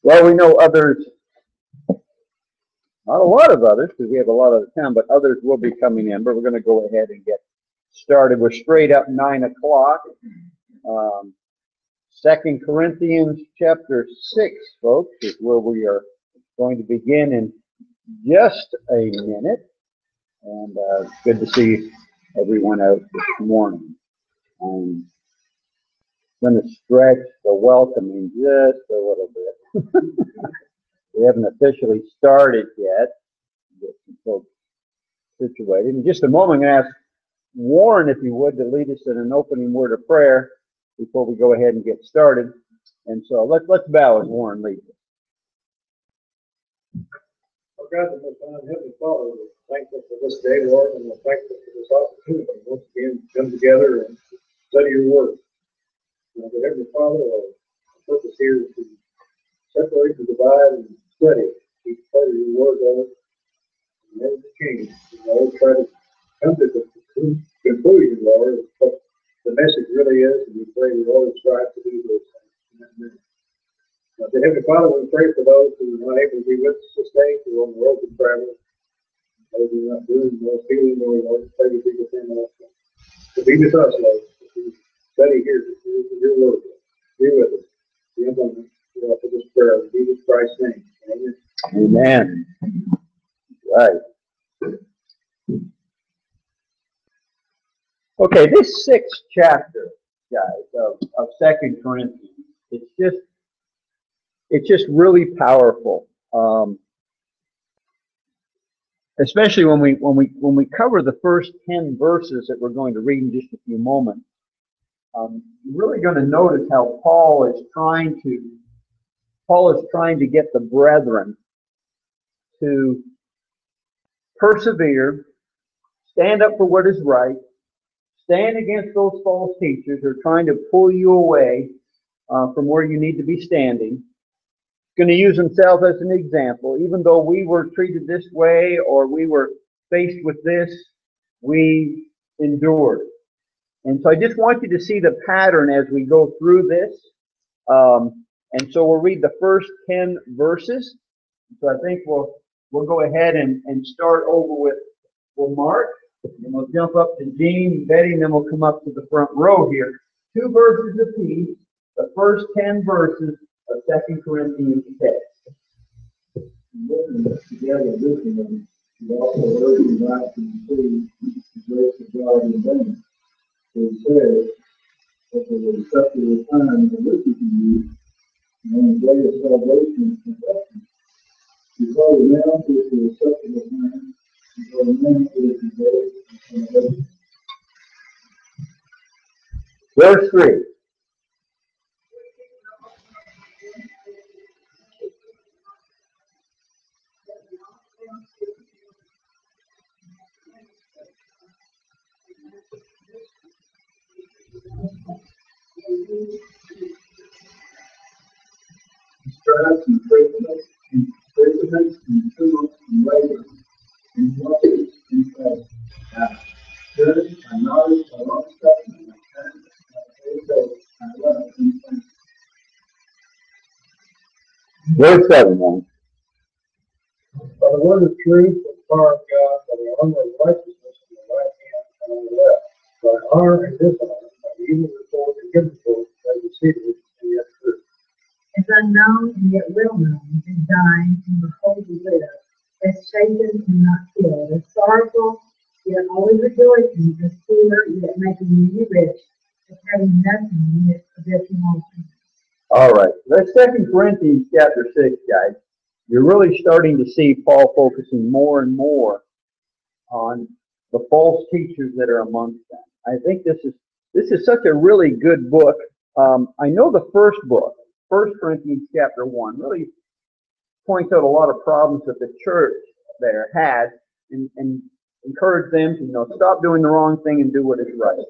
Well, we know others, not a lot of others, because we have a lot of the time, but others will be coming in. But we're going to go ahead and get started. We're straight up 9 o'clock. 2 Corinthians chapter 6, folks, is where we are going to begin in just a minute. And good to see everyone out this morning. I'm going to stretch the welcoming just a little bit. We haven't officially started yet. Get some folks situated. In just a moment, I'm going to ask Warren, if you would, to lead us in an opening word of prayer before we go ahead and get started. And so let's bow as Warren leads us. Oh God, the most high Heavenly Father, we're thankful for this day, Lord, and we're thankful for this opportunity once again to come together and study your word. But Heavenly Father, our purpose here is to separate and divide and study each part of your word, Lord, and never to change. Lord, try to come to the conclusion, Lord, of what the message really is, and we pray we always strive to do those things. Heavenly Father, we pray for those who are not able to be with us this day, who are on the road to travel, those who are not doing more feeling, Lord, pray to be with them also. To be with us, Lord, to study here, to do your word, be with us. Be among us. We offer this prayer in Jesus Christ's name. Amen. Amen. Right. Okay, this 6th chapter, guys, of 2 Corinthians, it's just really powerful. Especially when we cover the first 10 verses that we're going to read in just a few moments. You're really going to notice how Paul is trying to get the brethren to persevere, stand up for what is right, stand against those false teachers who are trying to pull you away from where you need to be standing. Going to use himself as an example. Even though we were treated this way or we were faced with this, we endured. And so I just want you to see the pattern as we go through this. And so we'll read the first 10 verses. So I think we'll go ahead and start over with Mark, and we'll jump up to Jean and Betty, and then we'll come up to the front row here. 2 verses apiece, the first 10 verses of 2 Corinthians 6. Together with them, we also heard you not to receive the grace of God in vain. So it says that there was such a time to listen to you, and the day of salvation is perfection. Because now is the acceptable time, because now is the day of salvation. Verse 3. Strives and faithfulness and truth and labor and love and faith. Good and knowledge and long suffering and kindness and faith and love and faith. Verse 7, man. By the word of truth, the power of God, by the armor of righteousness in the right hand and on the left, by honor and dishonor, by evil report and good report, by deceivers and yet true. As unknown and yet well known, as dying and behold we live, as shaken and not killed, as sorrowful yet always rejoicing, as poor yet making many rich, as having nothing yet possessing all things. All right, that's 2 Corinthians chapter 6, guys. You're really starting to see Paul focusing more and more on the false teachers that are amongst them. I think this is such a really good book. I know the first book, 1 Corinthians chapter 1, really points out a lot of problems that the church there had and encouraged them to stop doing the wrong thing and do what is right.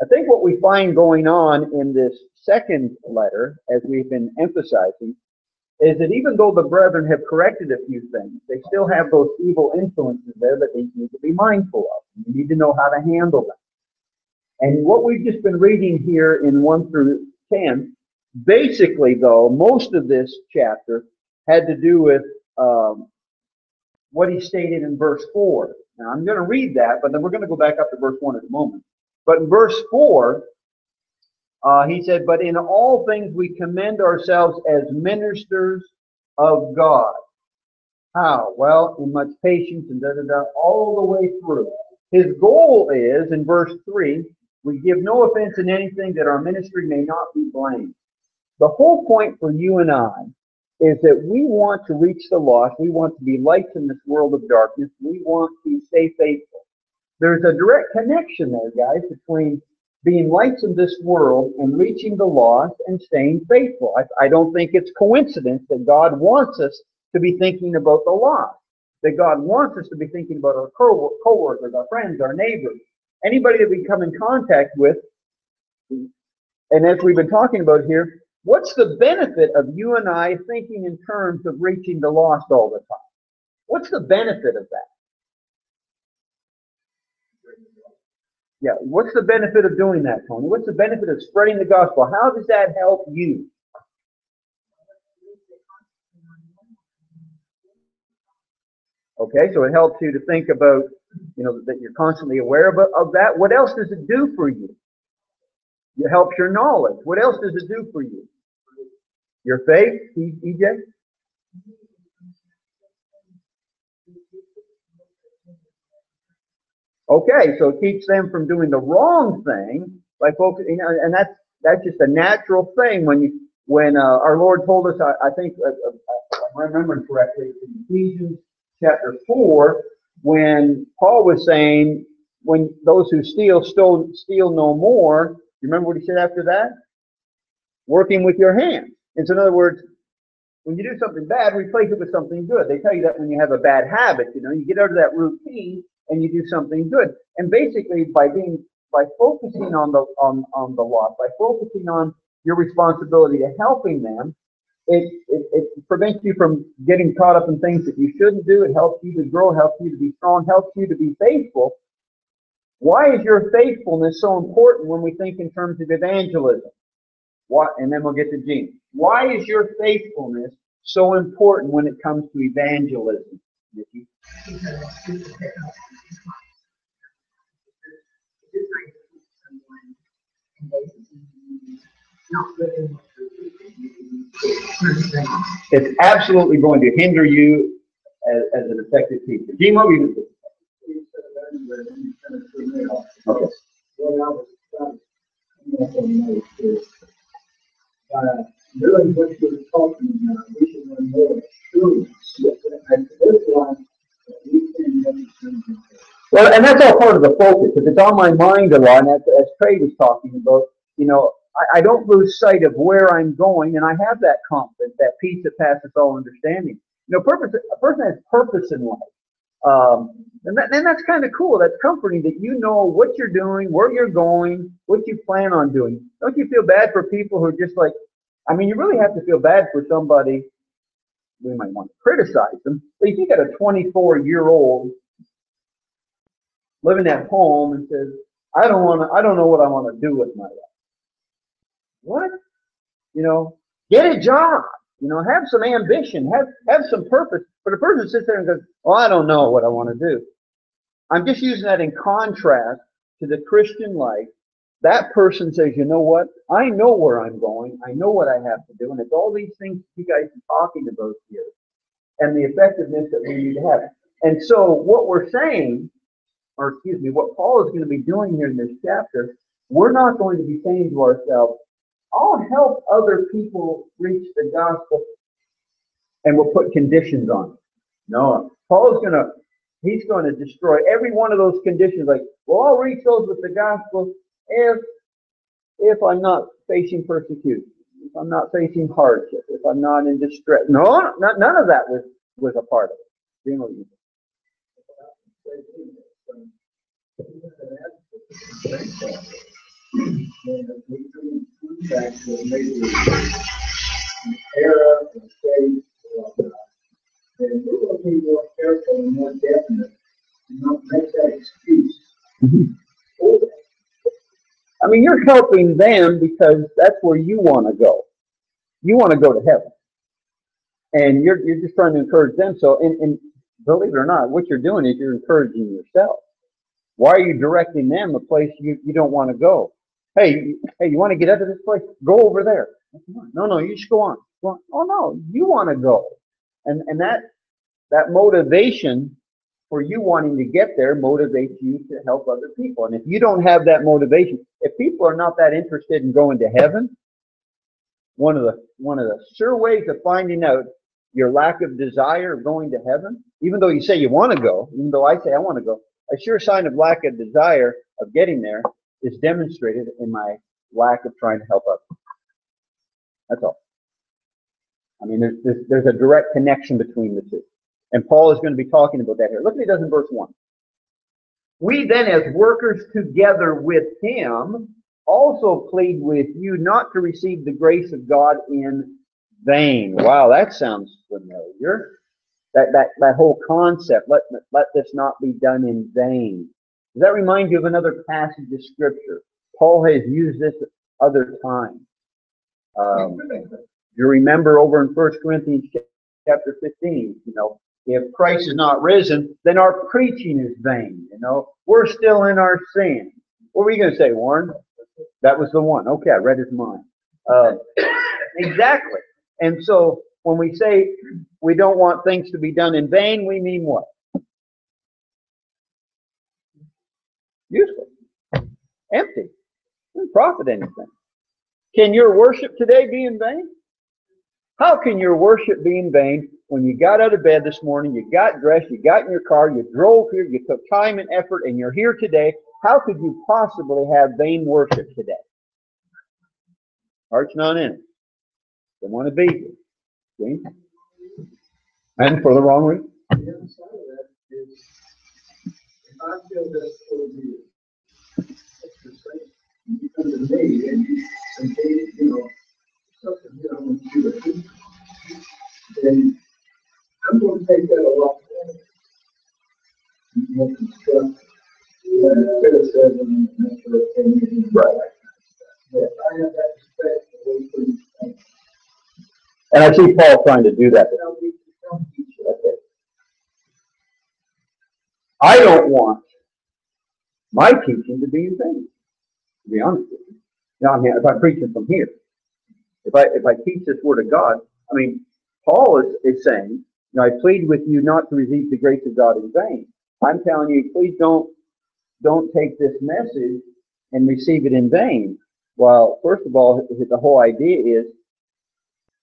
I think what we find going on in this second letter, as we've been emphasizing, is that even though the brethren have corrected a few things, they still have those evil influences there that they need to be mindful of. You need to know how to handle them. And what we've just been reading here in 1 through 10, basically, though, most of this chapter had to do with what he stated in verse 4. Now, I'm going to read that, but then we're going to go back up to verse 1 in a moment. But in verse 4, he said, "But in all things we commend ourselves as ministers of God." How? Well, in much patience and da-da-da, all the way through. His goal is, in verse 3, we give no offense in anything that our ministry may not be blamed. The whole point for you and I is that we want to reach the lost. We want to be lights in this world of darkness. We want to stay faithful. There's a direct connection there, guys, between being lights in this world and reaching the lost and staying faithful. I don't think it's coincidence that God wants us to be thinking about the lost, that God wants us to be thinking about our co-workers, our friends, our neighbors, anybody that we come in contact with. And as we've been talking about here, what's the benefit of you and I thinking in terms of reaching the lost all the time? What's the benefit of that? Yeah, what's the benefit of doing that, Tony? What's the benefit of spreading the gospel? How does that help you? Okay, so it helps you to think about, that you're constantly aware of that. What else does it do for you? It helps your knowledge. What else does it do for you? Your faith, EJ? Okay, so it keeps them from doing the wrong thing by focusing, and that's just a natural thing when our Lord told us. I think if I'm remembering correctly, in Ephesians chapter 4, when Paul was saying, when those who steal no more. You remember what he said after that? Working with your hands. And so, in other words, when you do something bad, replace it with something good. They tell you that when you have a bad habit, you get out of that routine and you do something good. And basically, by focusing on the lost, by focusing on your responsibility to helping them, it prevents you from getting caught up in things that you shouldn't do. It helps you to grow, helps you to be strong, helps you to be faithful. Why is your faithfulness so important when we think in terms of evangelism? And then we'll get to Gene. Why is your faithfulness so important when it comes to evangelism, Nikki? It's absolutely going to hinder you as an effective teacher. Gene, what were you going to do? Okay. Doing what you're talking about, we should learn more assurance. And this one, we can make something. Well, and that's all part of the focus, because it's on my mind a lot, and as Trey was talking about, I don't lose sight of where I'm going, and I have that confidence, that peace that passes all understanding. A person has purpose in life. And that's kind of cool. That's comforting that you know what you're doing, where you're going, what you plan on doing. Don't you feel bad for people who are just like, you really have to feel bad for somebody. We might want to criticize them, but if you got a 24-year-old living at home and says, I don't know what I want to do with my life. What? Get a job. Have some ambition, have some purpose. But a person sits there and goes, well, I don't know what I want to do. I'm just using that in contrast to the Christian life. That person says, you know what? I know where I'm going. I know what I have to do. And it's all these things you guys are talking about here and the effectiveness that we need to have. And so what we're saying, what Paul is going to be doing here in this chapter, we're not going to be saying to ourselves, I'll help other people reach the gospel, and we'll put conditions on it. No, Paul's he's going to destroy every one of those conditions. Like, well, I'll reach those with the gospel if I'm not facing persecution, if I'm not facing hardship, if I'm not in distress. No, none of that was a part of it. You know, Era and stage, then we're going to be more careful and more definite and not make that excuse for that. mean, you're helping them because that's where you want to go. You want to go to heaven. And you're just trying to encourage them. So, and believe it or not, what you're doing is you're encouraging yourself. Why are you directing them a place you don't want to go? Hey, you want to get out of this place? Go over there. No, you just go on. Go on. Oh no, you want to go. And that motivation for you wanting to get there motivates you to help other people. And if you don't have that motivation, if people are not that interested in going to heaven, one of the sure ways of finding out your lack of desire of going to heaven, even though you say you want to go, even though I say I want to go, a sure sign of lack of desire of getting there is demonstrated in my lack of trying to help others. That's all. I mean, there's a direct connection between the two. And Paul is going to be talking about that here. Look what he does in verse 1. We then, as workers together with him, also plead with you not to receive the grace of God in vain. Wow, that sounds familiar. That whole concept, let this not be done in vain. Does that remind you of another passage of Scripture? Paul has used this other times. You remember over in 1 Corinthians chapter 15, if Christ is not risen, then our preaching is vain. We're still in our sin. What were you going to say, Warren? That was the one. Okay, I read his mind. Exactly. And so when we say we don't want things to be done in vain, we mean what? Useless. Empty. Doesn't profit anything. Can your worship today be in vain? How can your worship be in vain when you got out of bed this morning, you got dressed, you got in your car, you drove here, you took time and effort, and you're here today? How could you possibly have vain worship today? Heart's not in it. Don't want to be here. See? And for the wrong reason. The other side of that is, if I feel this for you, that's the same. You come to me and something I want you to do, then I'm going to take that a lot better. More constructive. Criticism and that sort of thing. Right. But I have that respect for what you think. And I see Paul trying to do that. Okay. I don't want my teaching to be in vain, to be honest with you. If I'm preaching from here, if I teach this word of God, Paul is saying, I plead with you not to receive the grace of God in vain. I'm telling you, please don't take this message and receive it in vain. Well, first of all, the whole idea is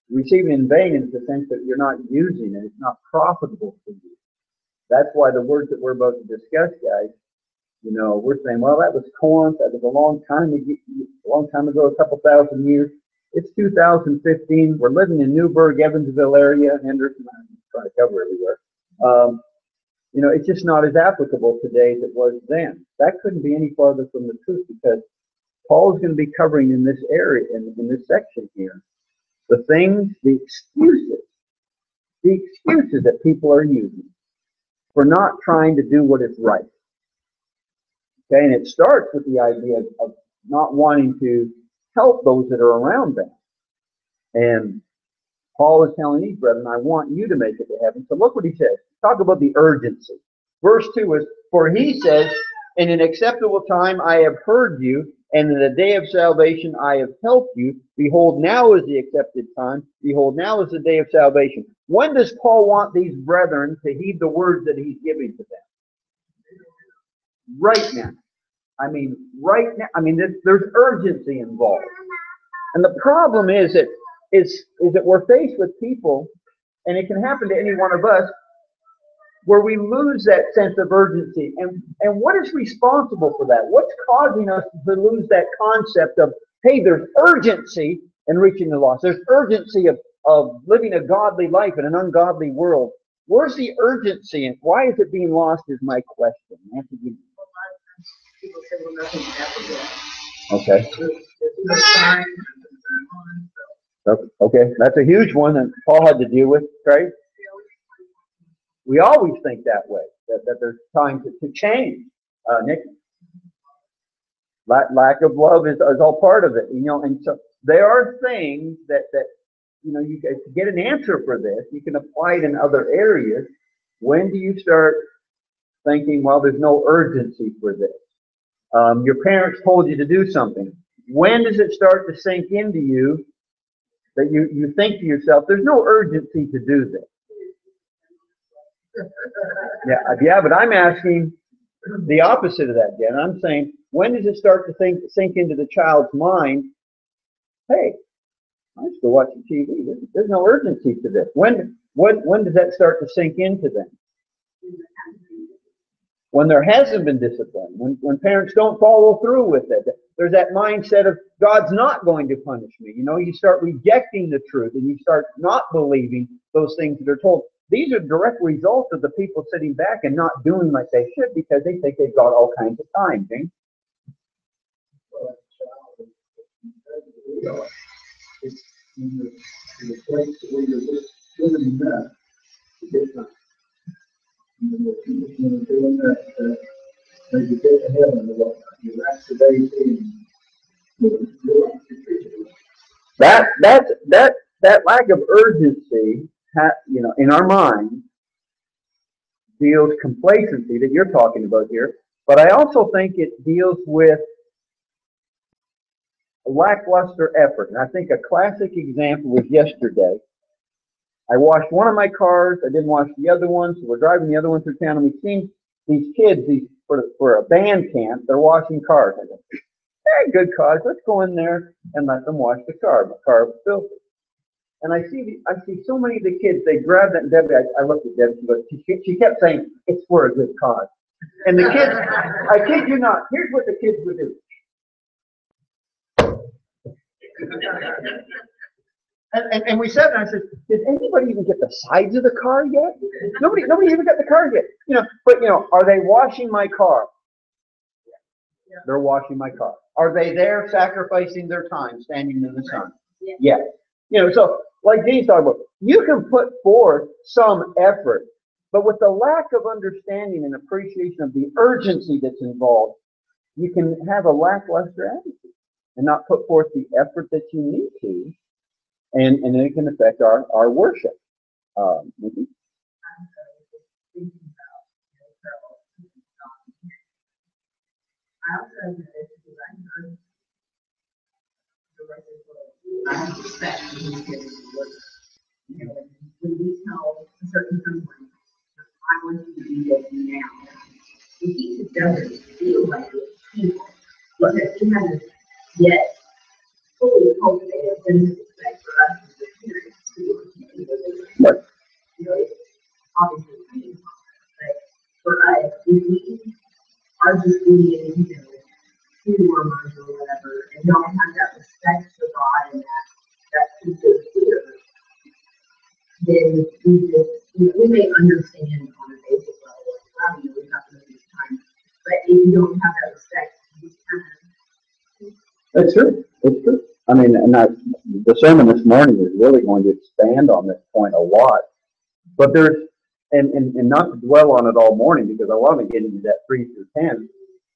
receiving in vain in the sense that you're not using it. It's not profitable for you. That's why the words that we're about to discuss, guys, we're saying, well, that was Corinth. That was a long time ago, a couple thousand years. It's 2015. We're living in Newburgh, Evansville area, Henderson. I'm trying to cover everywhere. It's just not as applicable today as it was then. That couldn't be any farther from the truth, because Paul is going to be covering in this area, in this section here, the things, the excuses that people are using for not trying to do what is right. Okay, and it starts with the idea of not wanting to help those that are around them. And Paul is telling these brethren, I want you to make it to heaven. So look what he says. Talk about the urgency. Verse 2 is, for he says, in an acceptable time I have heard you, and in the day of salvation I have helped you. Behold, now is the accepted time. Behold, now is the day of salvation. When does Paul want these brethren to heed the words that he's giving to them? Right now. Right now. There's urgency involved. And the problem is that we're faced with people, and it can happen to any one of us, where we lose that sense of urgency. And what is responsible for that? What's causing us to lose that concept of, hey, there's urgency in reaching the lost. There's urgency of living a godly life in an ungodly world. Where's the urgency, and why is it being lost is my question. People say, well, nothing's happened yet. Okay. There's no sign. Okay, that's a huge one that Paul had to deal with, right? We always think that way, that there's time to change. Nick? Lack of love is all part of it, and so there are things that you to get an answer for this, you can apply it in other areas. When do you start thinking, well, there's no urgency for this? Your parents told you to do something. When does it start to sink into you that you think to yourself, there's no urgency to do this? Yeah, but I'm asking the opposite of that, Jen. I'm saying, when does it start to sink into the child's mind, hey, I'm still watching TV. There's no urgency to this. When does that start to sink into them? When there hasn't been discipline, when parents don't follow through with it. There's that mindset of God's not going to punish me. You start rejecting the truth and you start not believing those things that are told. These are direct results of the people sitting back and not doing like they should because they think they've got all kinds of time, James. It's in the place where you're just living enough to get time. When you're doing that, maybe get to heaven or whatnot. Your rest of the day that lack of urgency, in our mind, deals complacency that you're talking about here. But I also think it deals with lackluster effort. And I think a classic example was yesterday. I washed one of my cars. I didn't wash the other one, so we're driving the other one through town, and we've seen these kids, for a band camp, they're washing cars. I go, hey, good cause. Let's go in there and let them wash the car. My car was filthy. And I see so many of the kids, they grab that, and Debbie, I looked at Debbie, she kept saying, it's for a good cause. And the kids, I kid you not, here's what the kids would do. And we sat there and I said, did anybody even get the sides of the car yet? Nobody even got the car yet. But are they washing my car? They're washing my car. Are they there sacrificing their time standing in the sun? Yes. So like James talked about, you can put forth some effort, but with the lack of understanding and appreciation of the urgency that's involved, you can have a lackluster attitude and not put forth the effort that you need to, and it can affect our worship. Maybe. I also know this because I have respect for these kids who work. When we tell a certain someone, I want you to do this now, if he just doesn't feel like it's people, because he hasn't yet fully cultivated the respect for us as the parents who are committed. It's obviously pretty hard, but for us, if we are just being, two hormones or whatever, and don't have that respect for God and that sincere fear, then we just, we may understand on a basic level, well, we have to make this time, but if you don't have that respect, you just kind of. That's true. It's true. I mean, the sermon this morning is really going to expand on this point a lot. But there's, and not to dwell on it all morning because I want to get into that 3 through 10.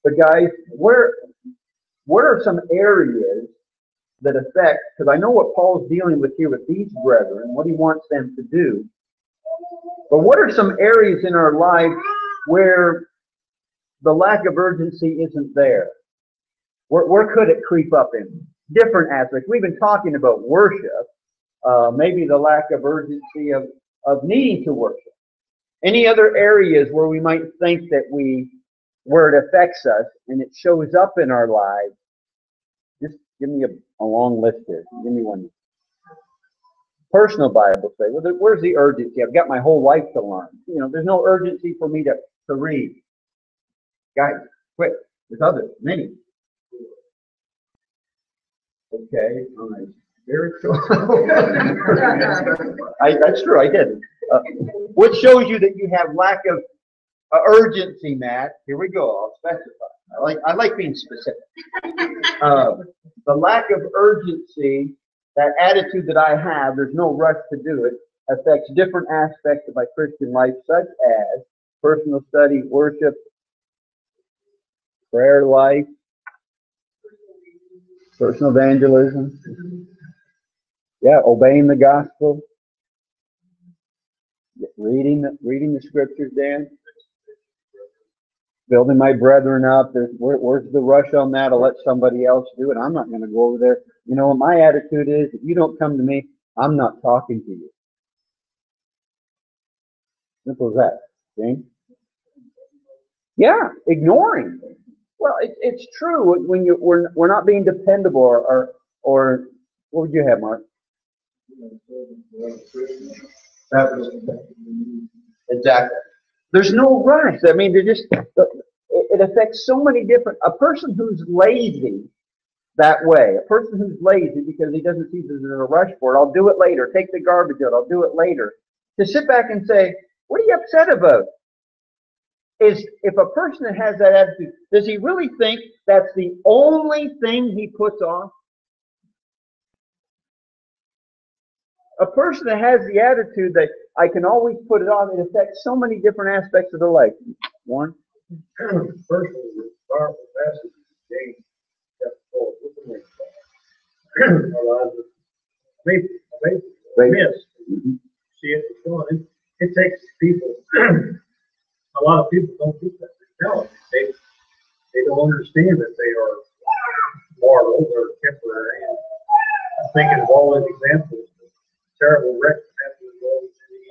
But guys, what are some areas that affect, because I know what Paul's dealing with here with these brethren, what he wants them to do. But what are some areas in our life where the lack of urgency isn't there? Where could it creep up in? Different aspects. We've been talking about worship, maybe the lack of urgency of needing to worship. Any other areas where we might think that where it affects us and it shows up in our lives? Just give me a long list here. Give me one. Personal Bible say, well, where's the urgency? I've got my whole life to learn. There's no urgency for me to read. Guys, quick. There's others, many. Okay, all right. Spiritual. That's true, I did. What shows you that you have lack of urgency, Matt? Here we go. I'll specify. I like being specific. The lack of urgency, that attitude that I have, there's no rush to do it, affects different aspects of my Christian life, such as personal study, worship, prayer life, Personal evangelism. Yeah, obeying the gospel. Reading the scriptures, Dan. Building my brethren up. Where's the rush on that? I'll let somebody else do it. I'm not going to go over there. You know what my attitude is? If you don't come to me, I'm not talking to you. Simple as that. James? Yeah, ignoring. Well, it's true when we're not being dependable or what would you have, Mark? That was exactly. There's no rush. I mean, it affects so many different. A person who's lazy that way, a person who's lazy because he doesn't see there's a rush for it. I'll do it later. Take the garbage out. I'll do it later. To sit back and say, "What are you upset about?" Is if a person that has that attitude, does he really think that's the only thing he puts off? A person that has the attitude that I can always put it off, it affects so many different aspects of their life. One. Personally, the powerful passage is James chapter 4. Our lives are miss. See it going. It takes people. A lot of people don't get that. They don't understand that they are mortal or temporary. And I'm thinking of all those examples. Terrible wreck happened in the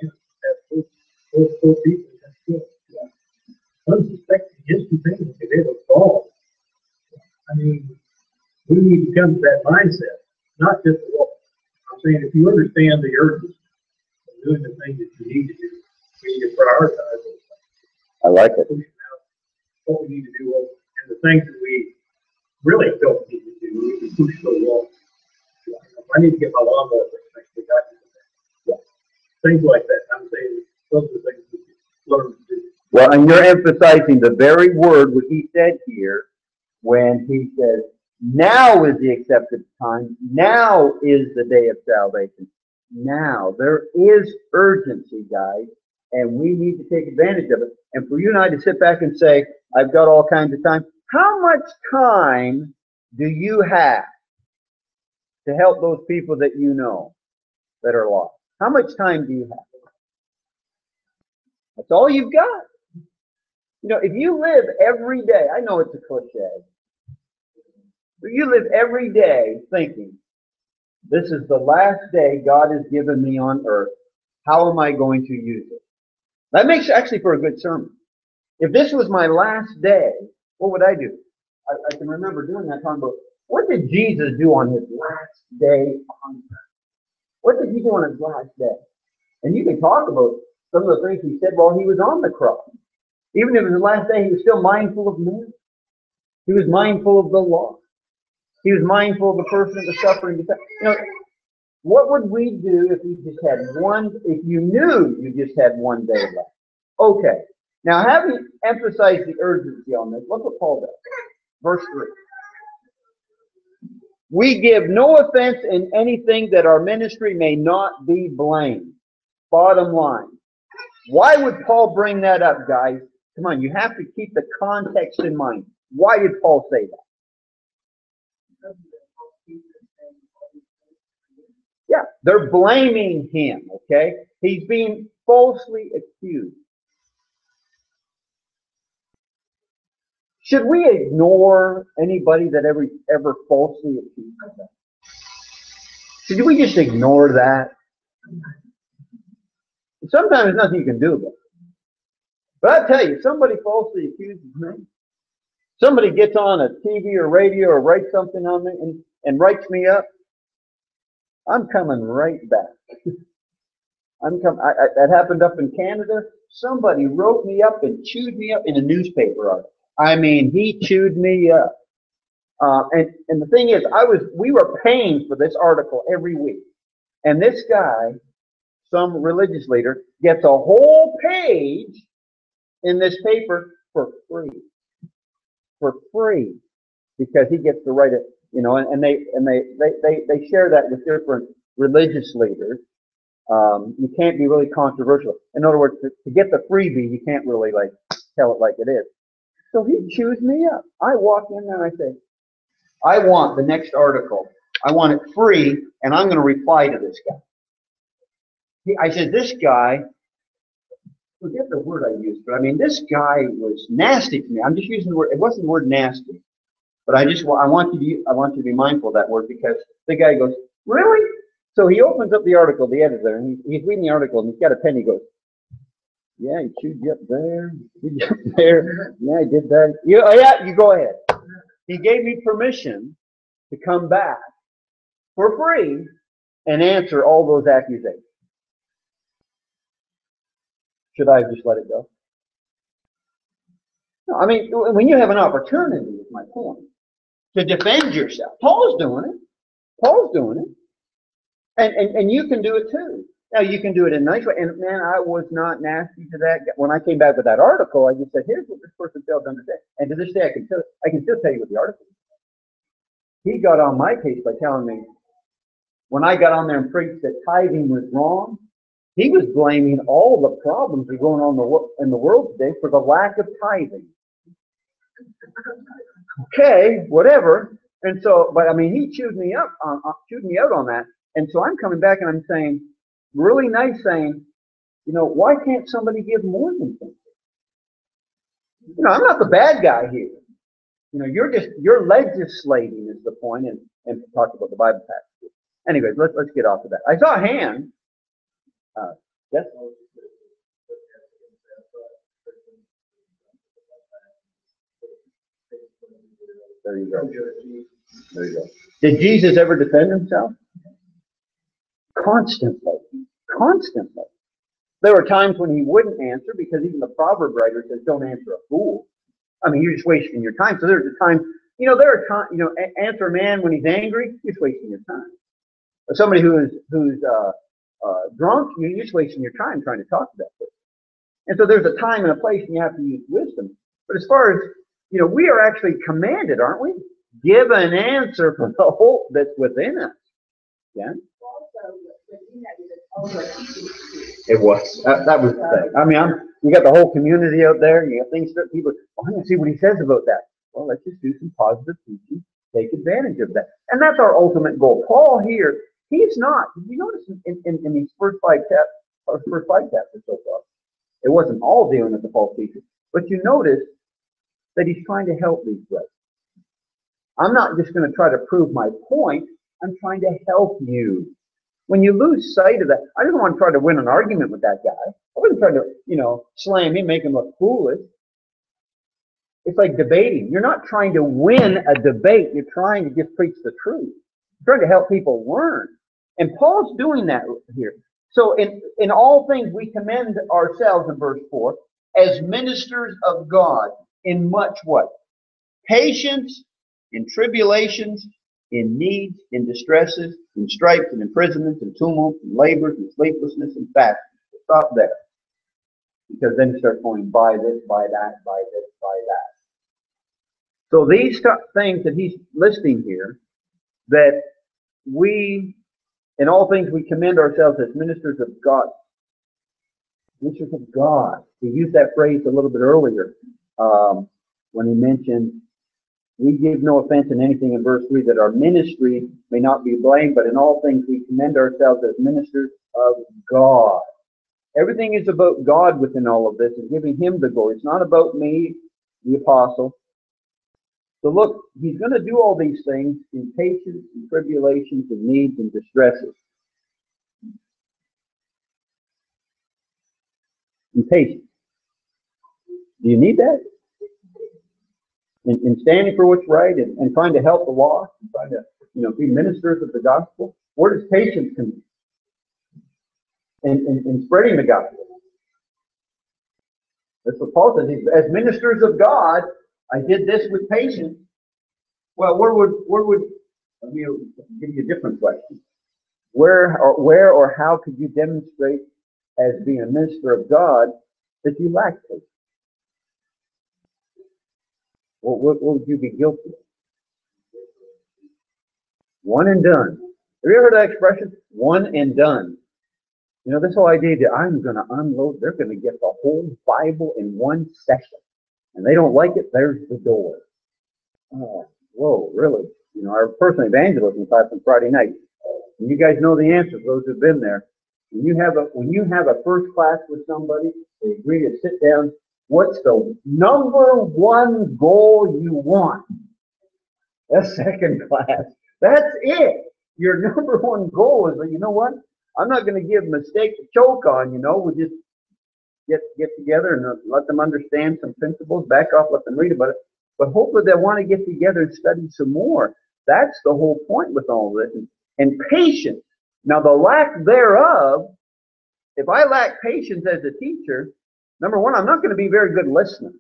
end. Those poor people got killed. Unsuspecting instantaneously, they were gone. I mean, we need to come to that mindset, not just the walk. I'm saying if you understand the urgency of doing the things that you need to do, we need to prioritize those things. I like it. What we need to do, and the things that we really don't need to do, we need to push those off. I need to get my lawnmower fixed. We got to do that. Yeah. Things like that. I'm saying those are the things we learn to do. Well, and you're emphasizing the very word what he said here when he says, now is the accepted time. Now is the day of salvation. Now. There is urgency, guys, and we need to take advantage of it. And for you and I to sit back and say, I've got all kinds of time. How much time do you have to help those people that you know that are lost? How much time do you have? That's all you've got. You know, if you live every day, I know it's a cliche, but you live every day thinking, this is the last day God has given me on earth. How am I going to use it? That makes actually for a good sermon. If this was my last day, what would I do? I can remember doing that talking about, what did Jesus do on his last day on earth? What did he do on his last day? And you can talk about some of the things he said while he was on the cross. Even if it was his last day, he was still mindful of men. He was mindful of the law. He was mindful of the person that was suffering. You know, what would we do if we just had if you knew you just had one day left? Okay. Now, having emphasized the urgency on this, look what Paul does. Verse 3. We give no offense in anything that our ministry may not be blamed. Bottom line. Why would Paul bring that up, guys? Come on, you have to keep the context in mind. Why did Paul say that? Yeah, they're blaming him, okay? He's being falsely accused. Should we ignore anybody that ever falsely accused us? Should we just ignore that? Sometimes there's nothing you can do about it. But I tell you, somebody falsely accuses me. Somebody gets on a TV or radio or writes something on me and writes me up. I'm coming right back. That happened up in Canada. Somebody wrote me up and chewed me up in a newspaper article. I mean, he chewed me up. And the thing is, we were paying for this article every week. And this guy, some religious leader, gets a whole page in this paper for free. For free. Because he gets to write it, you know, and they share that with different religious leaders. You can't be really controversial. In other words, to get the freebie, you can't really tell it like it is. So he chews me up. I walk in there and I say, I want the next article. I want it free, and I'm going to reply to this guy. I said, this guy, forget the word I used, but I mean, this guy was nasty to me. I'm just using the word, it wasn't the word nasty, but I want you to be mindful of that word, because the guy goes, really? So he opens up the article, the editor, and he's reading the article, and he's got a pen. He goes, yeah, he chewed you up there, chewed you up there. Yeah, he did that. Yeah, you go ahead. He gave me permission to come back for free and answer all those accusations. Should I have just let it go? No, I mean, when you have an opportunity, is my point, to defend yourself. Paul's doing it. Paul's doing it. And you can do it too. Now, you can do it in a nice way. And man, I was not nasty to that. When I came back with that article, I just said, here's what this person failed to understand. And to this day, I can still tell you what the article is. He got on my case by telling me, when I got on there and preached that tithing was wrong, he was blaming all the problems that are going on in the world today for the lack of tithing. Okay, whatever. And so, but I mean, he chewed me out on that. And so I'm coming back and I'm saying, really nice, saying, why can't somebody give more than something? I'm not the bad guy here. You're legislating is the point, and talk about the Bible passage. Anyways, let's get off of that. I saw a hand. Yes. There you go. There you go. Did Jesus ever defend himself? Constantly. Constantly. There were times when he wouldn't answer, because even the proverb writer says, don't answer a fool. I mean, you're just wasting your time. So there's a time, there are times, answer a man when he's angry, you're just wasting your time. Or somebody who's drunk, you're just wasting your time trying to talk to that person. And so there's a time and a place, and you have to use wisdom. But as far as, we are actually commanded, aren't we? Give an answer for the hope that's within us. Yeah? It was. That was the thing. I mean, you got the whole community out there, and you got things that people, I want to see what he says about that. Well, let's just do some positive teaching, take advantage of that. And that's our ultimate goal. Paul here, he's not, did you notice in these first five chapters so far, it wasn't all dealing with the false teachers, but you notice that he's trying to help these brothers. I'm not just going to try to prove my point, I'm trying to help you. When you lose sight of that, I didn't want to try to win an argument with that guy. I wasn't trying to, slam him, make him look foolish. It's like debating. You're not trying to win a debate. You're trying to just preach the truth. You're trying to help people learn. And Paul's doing that here. So in all things, we commend ourselves, in verse 4, as ministers of God in much what? Patience, in tribulations, in needs, in distresses, in stripes, and imprisonments, and tumults, and labors, and sleeplessness, and fasting. Stop there. Because then you start going by this, by that, by this, by that. So these things that he's listing here, that we, in all things, we commend ourselves as ministers of God. Ministers of God. He used that phrase a little bit earlier when he mentioned, we give no offense in anything in verse 3, that our ministry may not be blamed, but in all things we commend ourselves as ministers of God. Everything is about God within all of this, and giving him the glory. It's not about me, the apostle. So look, he's going to do all these things in patience, in tribulations, in needs, and distresses. In patience. Do you need that? In standing for what's right and trying to help the lost, and trying to be ministers of the gospel? Where does patience come in spreading the gospel? That's what Paul says. As ministers of God, I did this with patience. Well, where would let me give you a different question. Where or how could you demonstrate as being a minister of God that you lack patience? What would you be guilty of? One and done. Have you ever heard that expression? One and done. This whole idea that I'm going to unload, they're going to get the whole Bible in one session. And they don't like it, there's the door. Oh, whoa, really? our personal evangelism class on Friday night. And you guys know the answers, those who've been there. When you have a first class with somebody, they agree to sit down. What's the number one goal you want? A second class. That's it. Your number one goal is that, you know what? I'm not going to give a mistake to choke on, We'll just get together and let them understand some principles, back off, let them read about it. But hopefully they'll want to get together and study some more. That's the whole point with all this. And patience. Now, the lack thereof, if I lack patience as a teacher, number one, I'm not going to be a very good listener.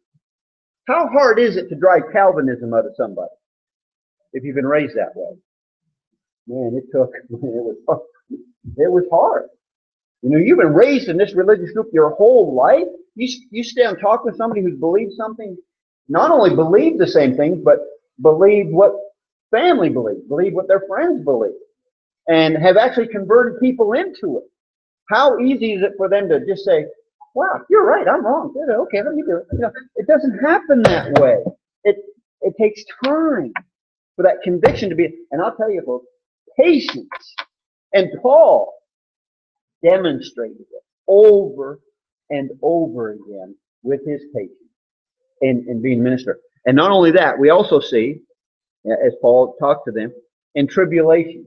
How hard is it to drive Calvinism out of somebody if you've been raised that way? Man, it was hard. You've been raised in this religious group your whole life. You stay and talk with somebody who's believed something, not only believed the same things, but believed what family believed what their friends believe, and have actually converted people into it. How easy is it for them to just say, wow, you're right, I'm wrong. Okay, let me do it. It doesn't happen that way. It takes time for that conviction to be, and I'll tell you, folks, patience. And Paul demonstrated it over and over again with his patience in being minister. And not only that, we also see, as Paul talked to them, in tribulation.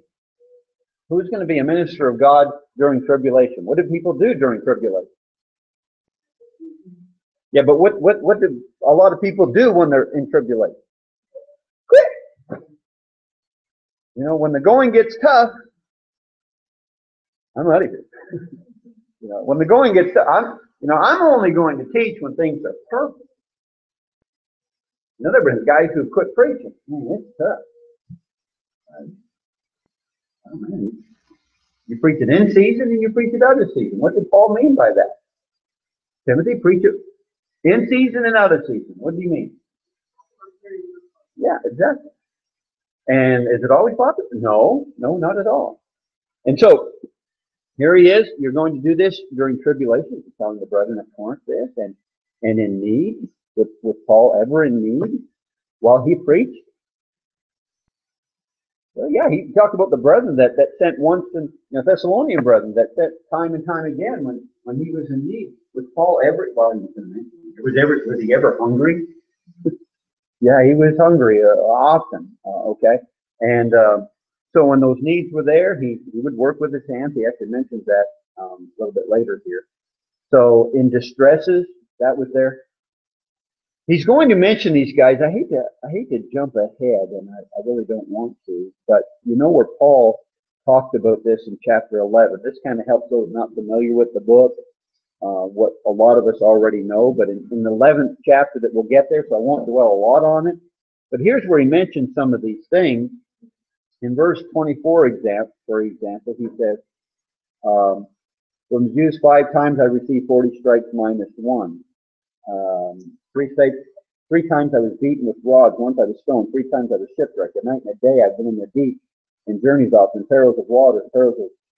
Who's going to be a minister of God during tribulation? What do people do during tribulation? Yeah, but what do a lot of people do when they're in tribulation? Quit! When the going gets tough, I'm out of here. When the going gets tough, I'm only going to teach when things are perfect. There have been guys who quit preaching. Man, it's tough. Oh, man. You preach it in season and you preach it out of season. What did Paul mean by that? Timothy, preach it in season and out of season. What do you mean? Yeah, exactly. And is it always popular? No, not at all. And so, here he is. You're going to do this during tribulation. He's telling the brethren at Corinth this. And in need, was Paul ever in need while he preached? Well, yeah, he talked about the brethren that sent once, and Thessalonian brethren that sent time and time again when he was in need. Was Paul ever? Well, was he ever hungry? Yeah, he was hungry often. Okay, and so when those needs were there, he would work with his hands. He actually mentions that a little bit later here. So in distresses, that was there. He's going to mention these guys. I hate to jump ahead, and I really don't want to, but where Paul talked about this in chapter 11. This kind of helps those not familiar with the book, what a lot of us already know. But in the 11th chapter that we'll get there, so I won't dwell a lot on it. But here's where he mentions some of these things. In verse 24, for example, he says, from the Jews 5 times I received 40 stripes minus 1. 3 times I was beaten with rods. Once I was stoned. 3 times I was shipwrecked. At night and at day I've been in the deep, in journeys off, in perils of water, in perils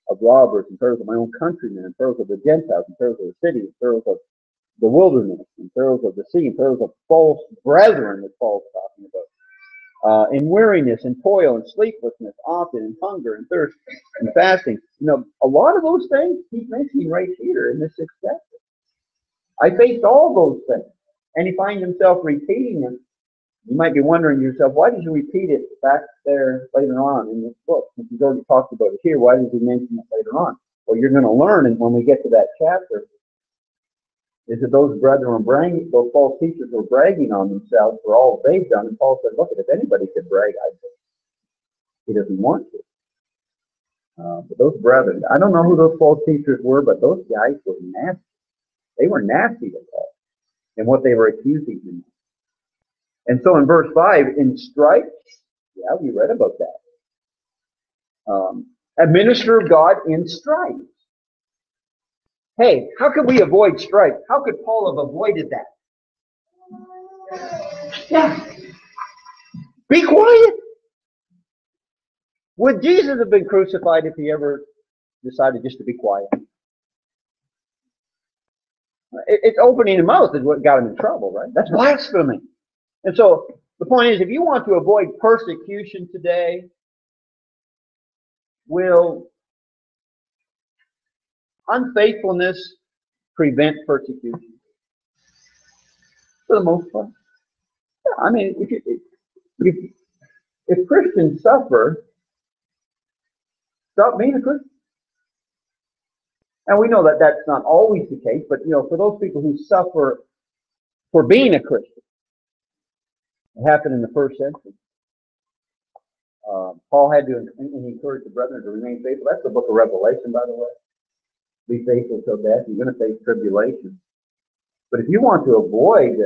of robbers, in perils of my own countrymen, in perils of the Gentiles, in perils of the city, in perils of the wilderness, in perils of the sea, in perils of false brethren that Paul's talking about. In weariness, in toil, in sleeplessness, often in hunger, and thirst, and fasting. A lot of those things he's mentioning right here in this 6th chapter. I faced all those things. And he finds himself repeating them. You might be wondering to yourself, why did you repeat it back there later on in this book? Since he's already talked about it here, why did he mention it later on? Well, you're going to learn, and when we get to that chapter, is that those brethren were bragging, those false teachers were bragging on themselves for all they've done. And Paul said, look, if anybody could brag, I do. He doesn't want to. But those brethren, I don't know who those false teachers were, but those guys were nasty. They were nasty to Paul and what they were accusing him of. And so in verse 5, in stripes, yeah, we read about that. A minister of God in stripes. Hey, how could we avoid strife? How could Paul have avoided that? Yeah. Be quiet. Would Jesus have been crucified if he ever decided just to be quiet? It's opening the mouth is what got him in trouble, right? That's blasphemy. And so The point is, if you want to avoid persecution today, will unfaithfulness prevent persecution? For the most part. Yeah, I mean, if Christians suffer, stop being a Christian. And we know that that's not always the case, but for those people who suffer for being a Christian, it happened in the first century. Paul had to encourage the brethren to remain faithful. That's the book of Revelation, by the way. Be faithful till death. You're going to face tribulation. But if you want to avoid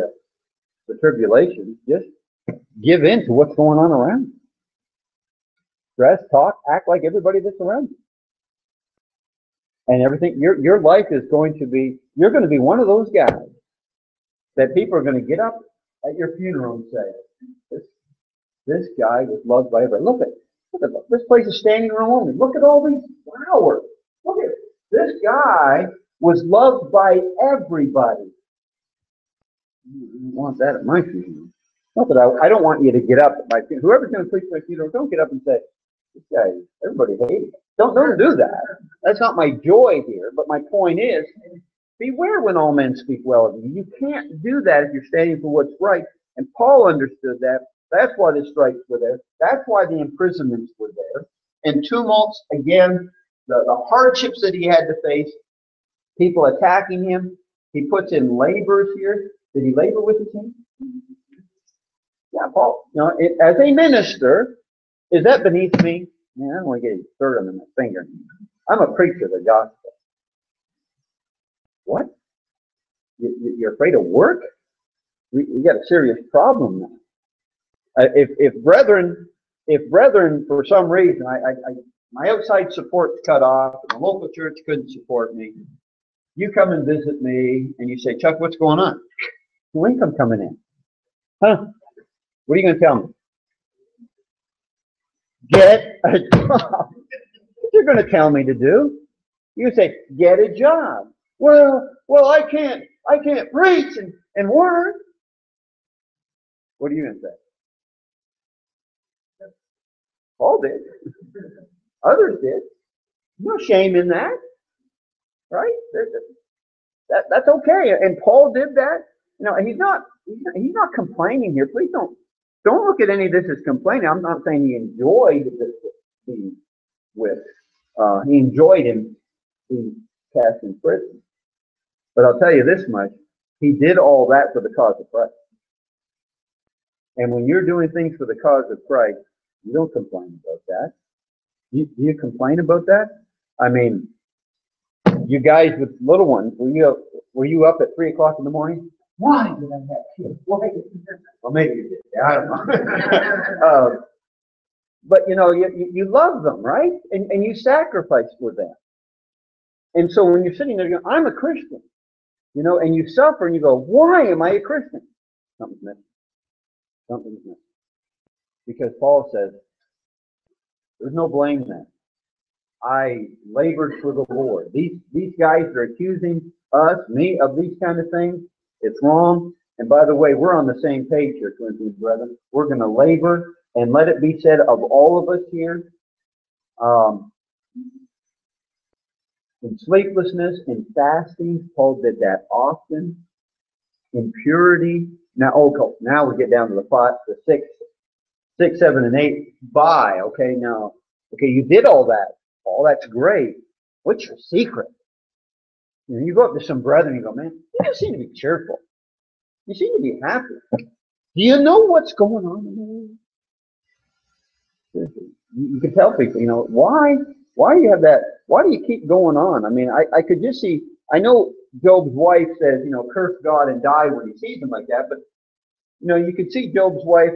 the tribulation, just give in to what's going on around you. Dress, talk, act like everybody that's around you. And everything, your life is going to be, you're going to be one of those guys that people are going to get up at your funeral and say, this guy was loved by everybody. Look at this place is standing room only. Look at all these flowers. Look at it. This guy was loved by everybody. You want that at my funeral. Not that I don't want you to get up at my funeral. Whoever's going to preach my funeral, don't get up and say, this guy, everybody hates him. Don't do that. That's not my joy here. But my point is, beware when all men speak well of you. You can't do that if you're standing for what's right. And Paul understood that. That's why the strikes were there. That's why the imprisonments were there. And tumults, again, the hardships that he had to face, people attacking him. He puts in laborers here. Did he labor with the team? Yeah, Paul. As a minister, is that beneath me? Man, I don't want to get dirt under my finger. I'm a preacher of the gospel. What? You're afraid of work? We got a serious problem now. If brethren, for some reason, my outside support's cut off, and the local church couldn't support me, you come and visit me, and you say, Chuck, what's going on? No income coming in. Huh? What are you going to tell me? Get a job. What you're going to tell me to do? You say, get a job. Well, I can't preach and work. What are you going to say? Paul did. Others did. No shame in that. Right? That's okay. And Paul did that. He's not complaining here. Please don't look at any of this as complaining. I'm not saying he enjoyed being with. He enjoyed him being cast in prison. But I'll tell you this much. He did all that for the cause of Christ. And when you're doing things for the cause of Christ, you don't complain about that. Do you complain about that? I mean, you guys with little ones, were you up at 3 o'clock in the morning? Why did I have kids? Why? Well, maybe you did. Yeah, I don't know. But you love them, right? And you sacrifice for them. And so when you're sitting there going, I'm a Christian, and you suffer and you go, why am I a Christian? Something's missing. Something's missing. Because Paul says, there's no blame then. I labored for the Lord. These guys are accusing me of these kind of things. It's wrong. And by the way, we're on the same page here, Corinthians brethren. We're going to labor, and let it be said of all of us here, in sleeplessness, in fasting, Paul did that often. In purity. Now we get down to the 6, 7, and 8. Okay, you did all that. All that's great. What's your secret? You go up to some brethren and you go, man, you seem to be cheerful. You seem to be happy. Do you know what's going on in the world? You can tell people, why do you have that? Why do you keep going on? I mean, I could just see, I know Job's wife says, curse God and die when he sees him like that, but, you could see Job's wife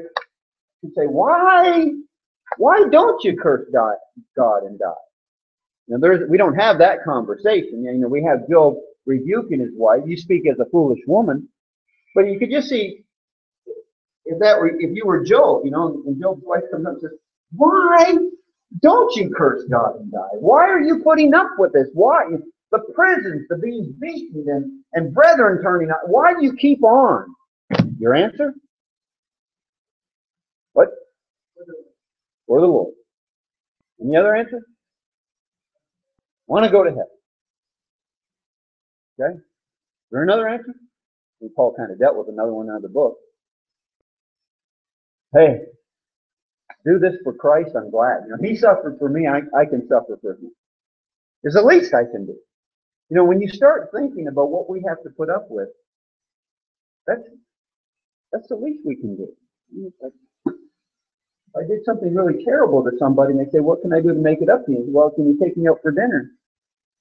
and say, why don't you curse God and die? We don't have that conversation. We have Job rebuking his wife. You speak as a foolish woman. But you could just see, if you were Job, and Job's wife comes up and says, why don't you curse God and die? Why are you putting up with this? Why? The prisons, the being beaten, and brethren turning out. Why do you keep on? Your answer? What? For the Lord. Any other answer? Want to go to heaven. Okay? Is there another answer? And Paul kind of dealt with another one out of the book. Hey, do this for Christ, I'm glad. You know, he suffered for me, I can suffer for him. It's the least I can do. You know, when you start thinking about what we have to put up with, that's the least we can do. It's like, if I did something really terrible to somebody and they say, what can I do to make it up to you? Well, can you take me out for dinner?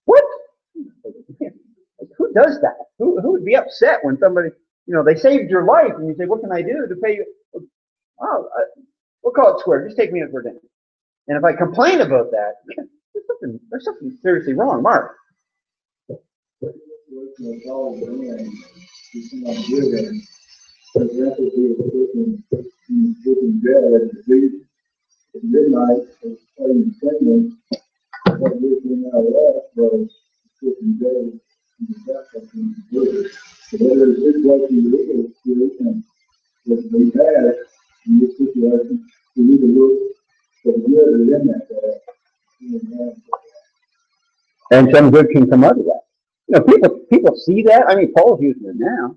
What? Like, who does that? Who would be upset when somebody, you know, they saved your life and you say, what can I do to pay you? Oh, we'll call it square. Just take me out for dinner. And if I complain about that, there's something seriously wrong, Mark. Midnight, playing singing, what we came out of that was sitting there in the back in the woods. So whether it's situation you're in, that we had in this situation, we need to look for the good within that. And some good can come out of that. You know, people see that. I mean, Paul's using it now.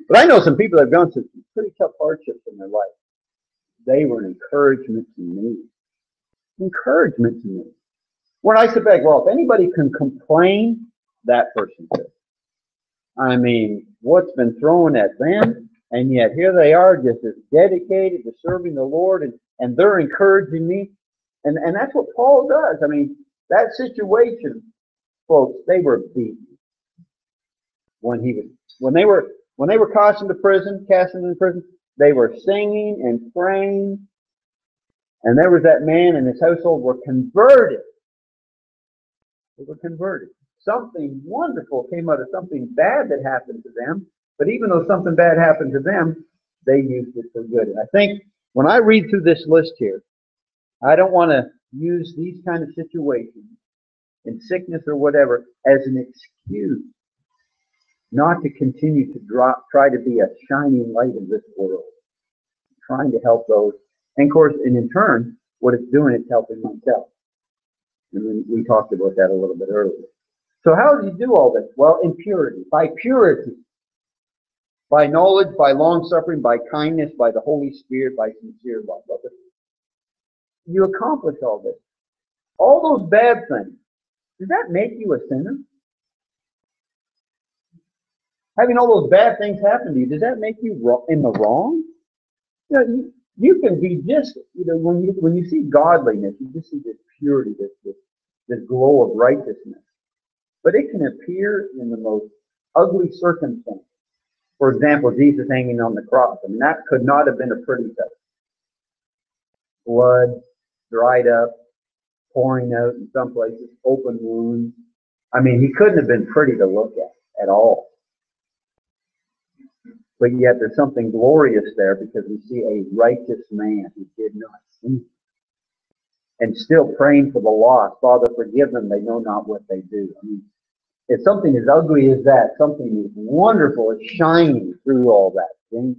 But I know some people that have gone through some pretty tough hardships in their life. They were an encouragement to me. Encouragement to me. When I sit back, well, if anybody can complain, that person could. I mean, what's been thrown at them, and yet here they are just as dedicated to serving the Lord, and they're encouraging me. And that's what Paul does. I mean, that situation, folks, they were beaten. When they were cast into prison, they were singing and praying. And there was that man and his household were converted. They were converted. Something wonderful came out of something bad that happened to them. But even though something bad happened to them, they used it for good. And I think when I read through this list here, I don't want to use these kind of situations in sickness or whatever as an excuse not to continue to try to be a shining light in this world, trying to help those. And of course, and in turn, what it's doing, it's helping myself. And we talked about that a little bit earlier. So how do you do all this? Well, in purity. By purity. By knowledge, by long-suffering, by kindness, by the Holy Spirit, by sincere love. You accomplish all this. All those bad things. Does that make you a sinner? Having all those bad things happen to you, does that make you in the wrong? You know, you can be just, you know, when you see godliness, you just see this purity, this glow of righteousness. But it can appear in the most ugly circumstances. For example, Jesus hanging on the cross. I mean, that could not have been a pretty sight. Blood, dried up, pouring out in some places, open wounds. I mean, he couldn't have been pretty to look at all. But yet there's something glorious there because we see a righteous man who did not sin. And still praying for the lost. Father, forgive them, they know not what they do. I mean, if something as ugly as that, something as wonderful as shining through all that. See?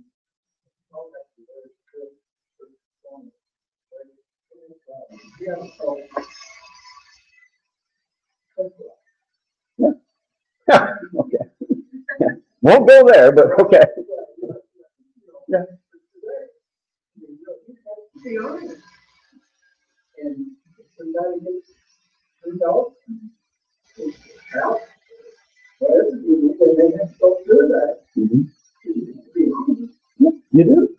Yeah. Okay. Yeah. Won't go there, but okay. Yeah. And somebody gets results. Well, they have to go through that. Yeah, you do.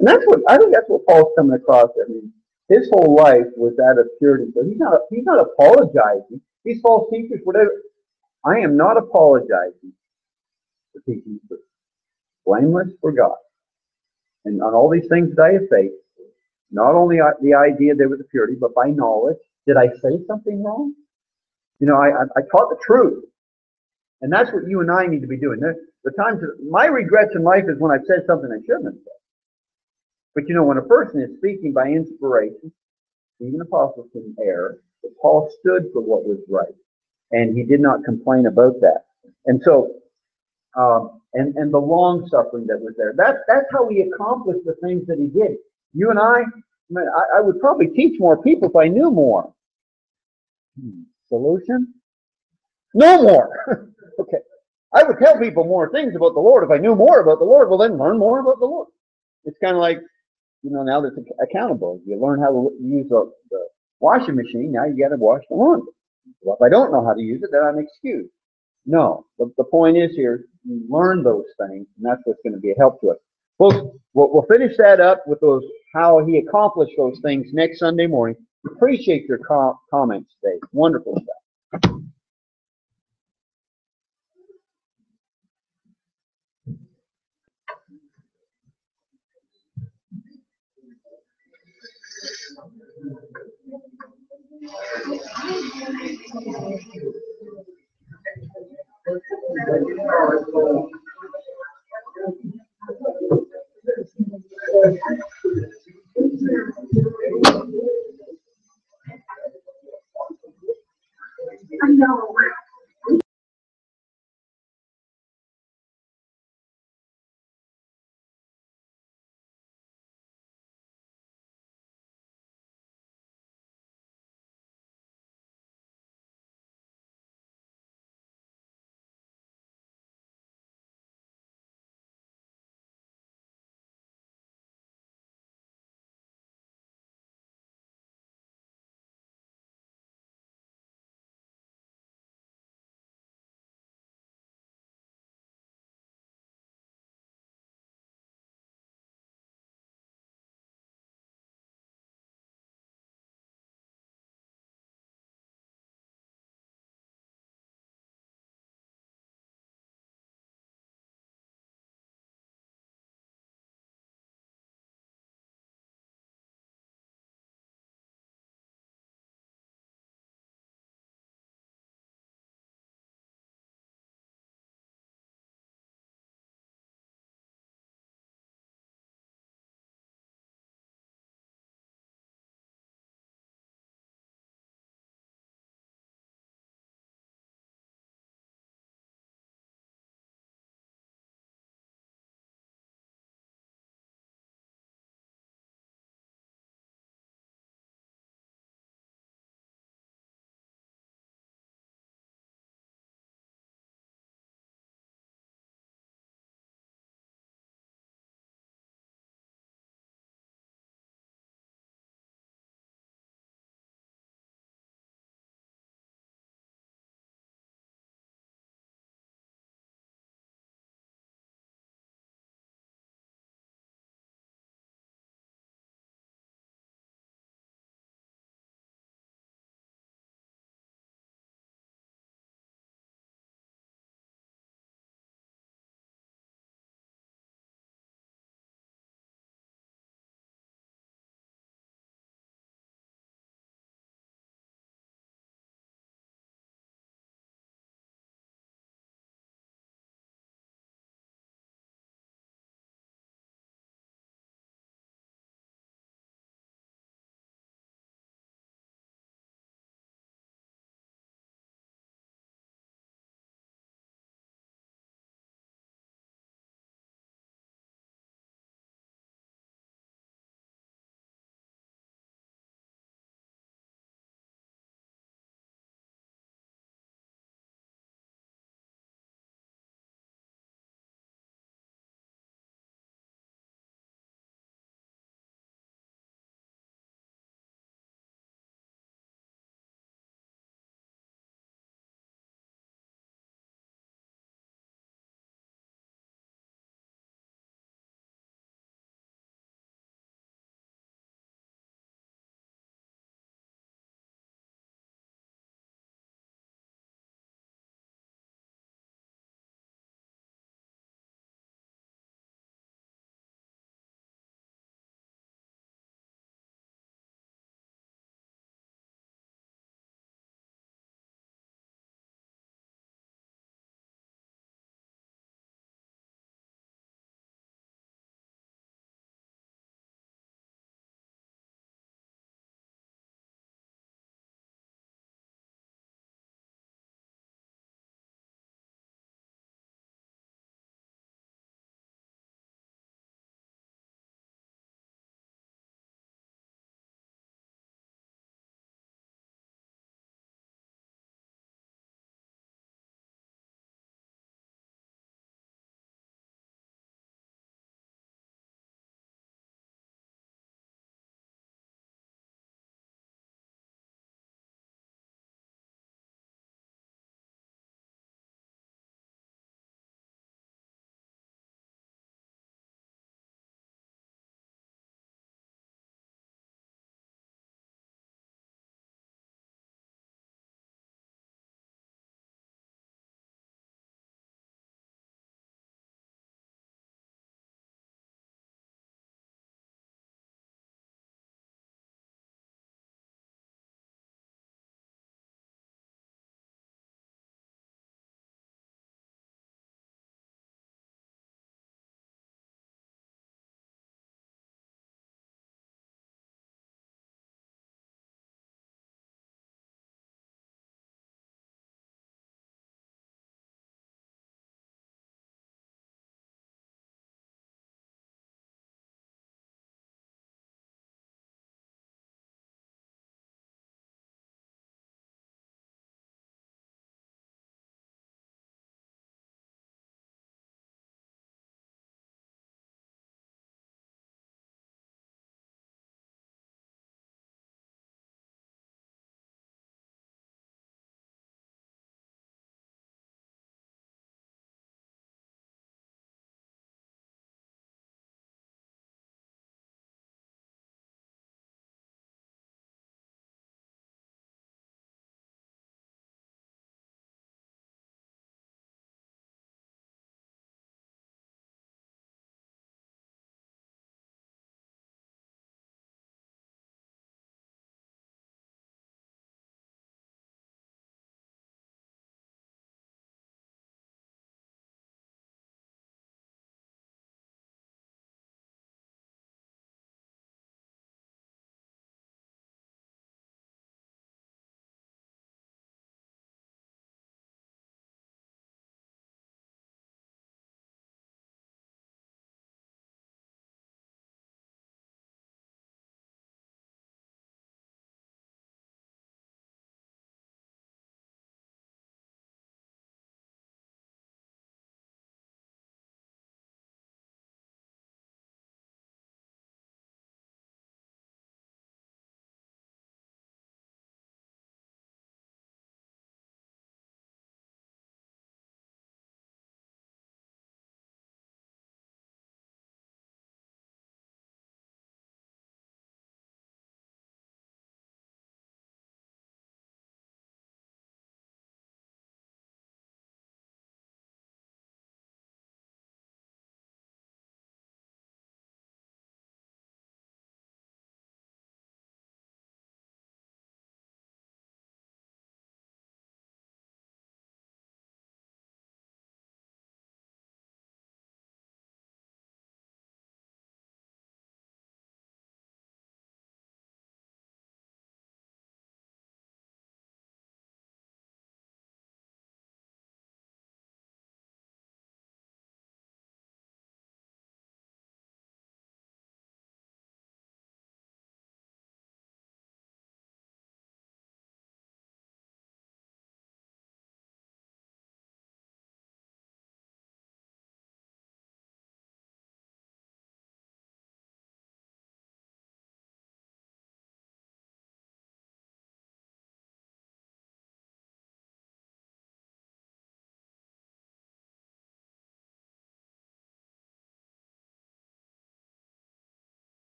And I think that's what Paul's coming across. I mean, his whole life was that of purity. So he's not apologizing. These false teachers, whatever. I am not apologizing for teaching the truth. Blameless for God. And on all these things that I have faced, not only the idea there was a purity, but by knowledge. Did I say something wrong? You know, I taught the truth. And that's what you and I need to be doing. The times my regrets in life is when I've said something I shouldn't have said. But you know, when a person is speaking by inspiration, even apostles can err, but Paul stood for what was right. And he did not complain about that. And so, and the long suffering that was there. That's how he accomplished the things that he did. You and I would probably teach more people if I knew more. Solution? No more. Okay. I would tell people more things about the Lord if I knew more about the Lord. Well, then learn more about the Lord. It's kind of like, now that's accountable. You learn how to use the washing machine. Now you got to wash the laundry. Well, if I don't know how to use it, then I'm excused. No. The point is here, you learn those things, and that's what's going to be a help to us. We'll finish that up with those, how he accomplished those things next Sunday morning. Appreciate your comments today. Wonderful stuff. I know.